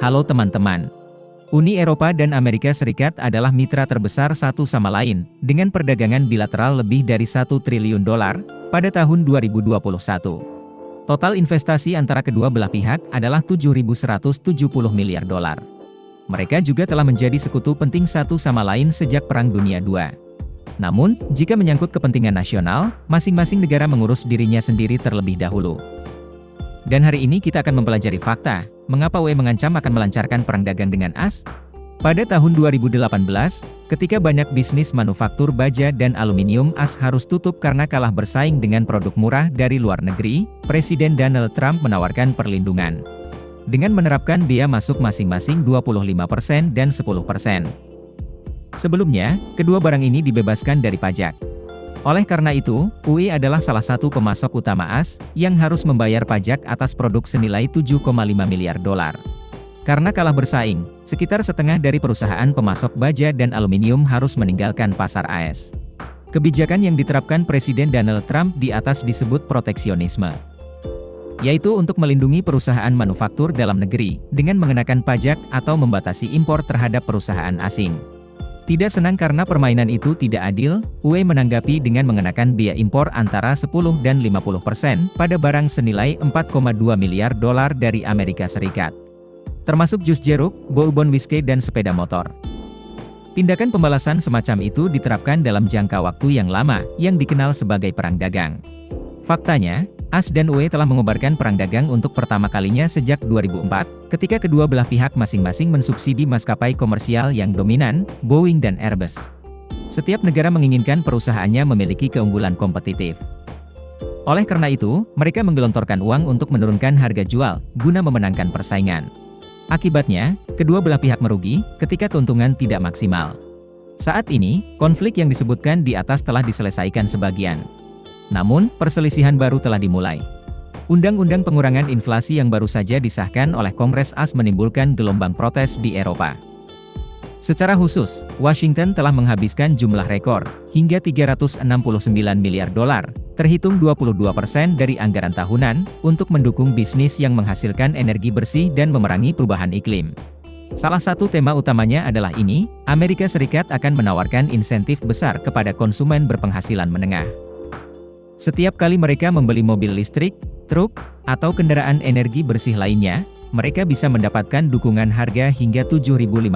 Halo teman-teman. Uni Eropa dan Amerika Serikat adalah mitra terbesar satu sama lain, dengan perdagangan bilateral lebih dari $1 triliun pada tahun 2021. Total investasi antara kedua belah pihak adalah $7.170 miliar. Mereka juga telah menjadi sekutu penting satu sama lain sejak Perang Dunia II. Namun, jika menyangkut kepentingan nasional, masing-masing negara mengurus dirinya sendiri terlebih dahulu. Dan hari ini kita akan mempelajari fakta, mengapa UE mengancam akan melancarkan perang dagang dengan AS? Pada tahun 2018, ketika banyak bisnis manufaktur baja dan aluminium AS harus tutup karena kalah bersaing dengan produk murah dari luar negeri, Presiden Donald Trump menawarkan perlindungan. Dengan menerapkan biaya masuk masing-masing 25% dan 10%. Sebelumnya, kedua barang ini dibebaskan dari pajak. Oleh karena itu, UE adalah salah satu pemasok utama AS, yang harus membayar pajak atas produk senilai $7,5 miliar. Karena kalah bersaing, sekitar setengah dari perusahaan pemasok baja dan aluminium harus meninggalkan pasar AS. Kebijakan yang diterapkan Presiden Donald Trump di atas disebut proteksionisme. Yaitu untuk melindungi perusahaan manufaktur dalam negeri, dengan mengenakan pajak atau membatasi impor terhadap perusahaan asing. Tidak senang karena permainan itu tidak adil, UE menanggapi dengan mengenakan biaya impor antara 10 dan 50% pada barang senilai $4,2 miliar dari Amerika Serikat. Termasuk jus jeruk, bourbon whisky dan sepeda motor. Tindakan pembalasan semacam itu diterapkan dalam jangka waktu yang lama, yang dikenal sebagai perang dagang. Faktanya, AS dan UE telah mengobarkan perang dagang untuk pertama kalinya sejak 2004, ketika kedua belah pihak masing-masing mensubsidi maskapai komersial yang dominan, Boeing dan Airbus. Setiap negara menginginkan perusahaannya memiliki keunggulan kompetitif. Oleh karena itu, mereka menggelontorkan uang untuk menurunkan harga jual, guna memenangkan persaingan. Akibatnya, kedua belah pihak merugi, ketika keuntungan tidak maksimal. Saat ini, konflik yang disebutkan di atas telah diselesaikan sebagian. Namun, perselisihan baru telah dimulai. Undang-undang pengurangan inflasi yang baru saja disahkan oleh Kongres AS menimbulkan gelombang protes di Eropa. Secara khusus, Washington telah menghabiskan jumlah rekor, hingga $369 miliar, terhitung 22% dari anggaran tahunan, untuk mendukung bisnis yang menghasilkan energi bersih dan memerangi perubahan iklim. Salah satu tema utamanya adalah ini, Amerika Serikat akan menawarkan insentif besar kepada konsumen berpenghasilan menengah. Setiap kali mereka membeli mobil listrik, truk, atau kendaraan energi bersih lainnya, mereka bisa mendapatkan dukungan harga hingga $7.500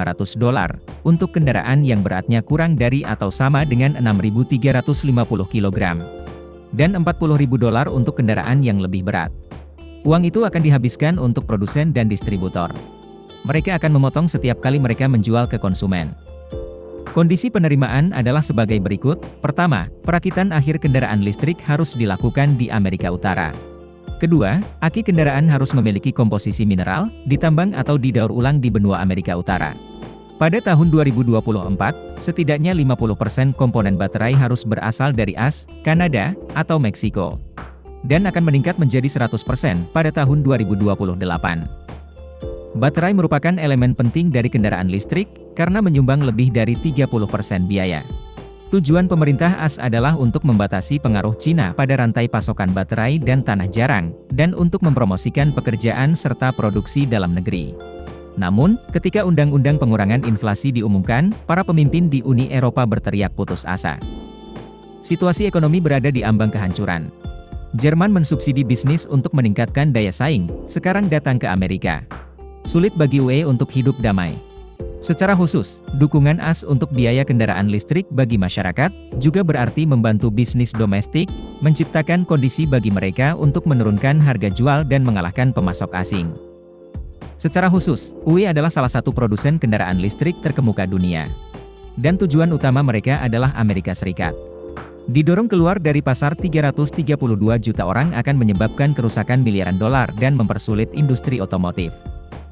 untuk kendaraan yang beratnya kurang dari atau sama dengan 6.350 kg. Dan $40.000 untuk kendaraan yang lebih berat. Uang itu akan dihabiskan untuk produsen dan distributor. Mereka akan memotong setiap kali mereka menjual ke konsumen. Kondisi penerimaan adalah sebagai berikut. Pertama, perakitan akhir kendaraan listrik harus dilakukan di Amerika Utara. Kedua, aki kendaraan harus memiliki komposisi mineral, ditambang atau didaur ulang di benua Amerika Utara. Pada tahun 2024, setidaknya 50% komponen baterai harus berasal dari AS, Kanada, atau Meksiko. Dan akan meningkat menjadi 100% pada tahun 2028. Baterai merupakan elemen penting dari kendaraan listrik, karena menyumbang lebih dari 30% biaya. Tujuan pemerintah AS adalah untuk membatasi pengaruh Cina pada rantai pasokan baterai dan tanah jarang, dan untuk mempromosikan pekerjaan serta produksi dalam negeri. Namun, ketika Undang-Undang Pengurangan Inflasi diumumkan, para pemimpin di Uni Eropa berteriak putus asa. Situasi ekonomi berada di ambang kehancuran. Jerman mensubsidi bisnis untuk meningkatkan daya saing, sekarang datang ke Amerika. Sulit bagi UE untuk hidup damai. Secara khusus, dukungan AS untuk biaya kendaraan listrik bagi masyarakat, juga berarti membantu bisnis domestik, menciptakan kondisi bagi mereka untuk menurunkan harga jual dan mengalahkan pemasok asing. Secara khusus, UE adalah salah satu produsen kendaraan listrik terkemuka dunia. Dan tujuan utama mereka adalah Amerika Serikat. Didorong keluar dari pasar 332 juta orang akan menyebabkan kerusakan miliaran dolar dan mempersulit industri otomotif.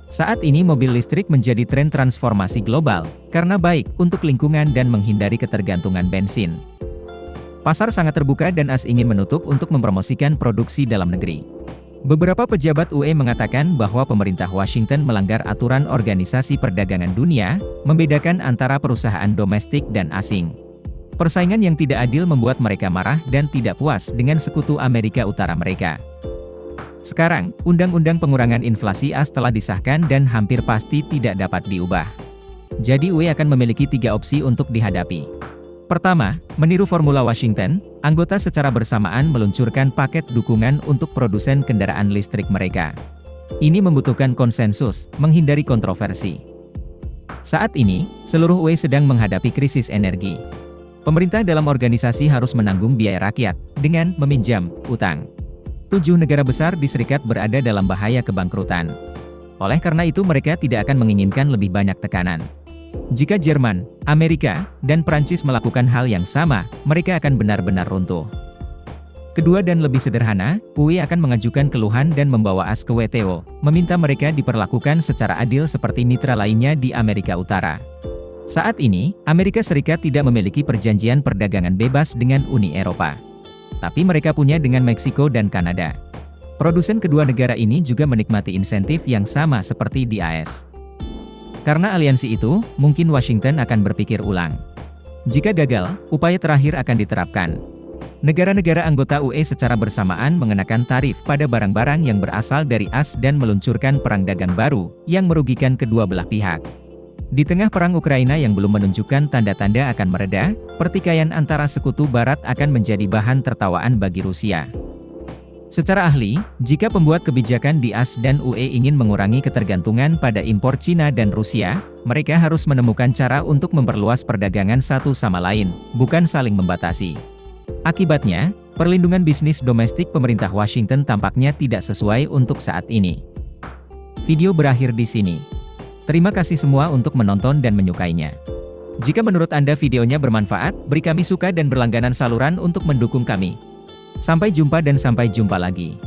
Saat ini mobil listrik menjadi tren transformasi global, karena baik untuk lingkungan dan menghindari ketergantungan bensin. Pasar sangat terbuka dan AS ingin menutup untuk mempromosikan produksi dalam negeri. Beberapa pejabat UE mengatakan bahwa pemerintah Washington melanggar aturan Organisasi Perdagangan Dunia, membedakan antara perusahaan domestik dan asing. Persaingan yang tidak adil membuat mereka marah dan tidak puas dengan sekutu Amerika Utara mereka. Sekarang, Undang-Undang Pengurangan Inflasi AS telah disahkan dan hampir pasti tidak dapat diubah. Jadi UE akan memiliki 3 opsi untuk dihadapi. Pertama, meniru formula Washington, anggota secara bersamaan meluncurkan paket dukungan untuk produsen kendaraan listrik mereka. Ini membutuhkan konsensus, menghindari kontroversi. Saat ini, seluruh UE sedang menghadapi krisis energi. Pemerintah dalam organisasi harus menanggung biaya rakyat, dengan meminjam utang. 7 negara besar di serikat berada dalam bahaya kebangkrutan. Oleh karena itu mereka tidak akan menginginkan lebih banyak tekanan. Jika Jerman, Amerika, dan Prancis melakukan hal yang sama, mereka akan benar-benar runtuh. Kedua dan lebih sederhana, UE akan mengajukan keluhan dan membawa AS ke WTO, meminta mereka diperlakukan secara adil seperti mitra lainnya di Amerika Utara. Saat ini, Amerika Serikat tidak memiliki perjanjian perdagangan bebas dengan Uni Eropa. Tapi mereka punya dengan Meksiko dan Kanada. Produsen kedua negara ini juga menikmati insentif yang sama seperti di AS. Karena aliansi itu, mungkin Washington akan berpikir ulang. Jika gagal, upaya terakhir akan diterapkan. Negara-negara anggota UE secara bersamaan mengenakan tarif pada barang-barang yang berasal dari AS dan meluncurkan perang dagang baru, yang merugikan kedua belah pihak. Di tengah perang Ukraina yang belum menunjukkan tanda-tanda akan mereda, pertikaian antara sekutu barat akan menjadi bahan tertawaan bagi Rusia. Secara ahli, jika pembuat kebijakan di AS dan UE ingin mengurangi ketergantungan pada impor Cina dan Rusia, mereka harus menemukan cara untuk memperluas perdagangan satu sama lain, bukan saling membatasi. Akibatnya, perlindungan bisnis domestik pemerintah Washington tampaknya tidak sesuai untuk saat ini. Video berakhir di sini. Terima kasih semua untuk menonton dan menyukainya. Jika menurut Anda videonya bermanfaat, beri kami suka dan berlangganan saluran untuk mendukung kami. Sampai jumpa dan sampai jumpa lagi.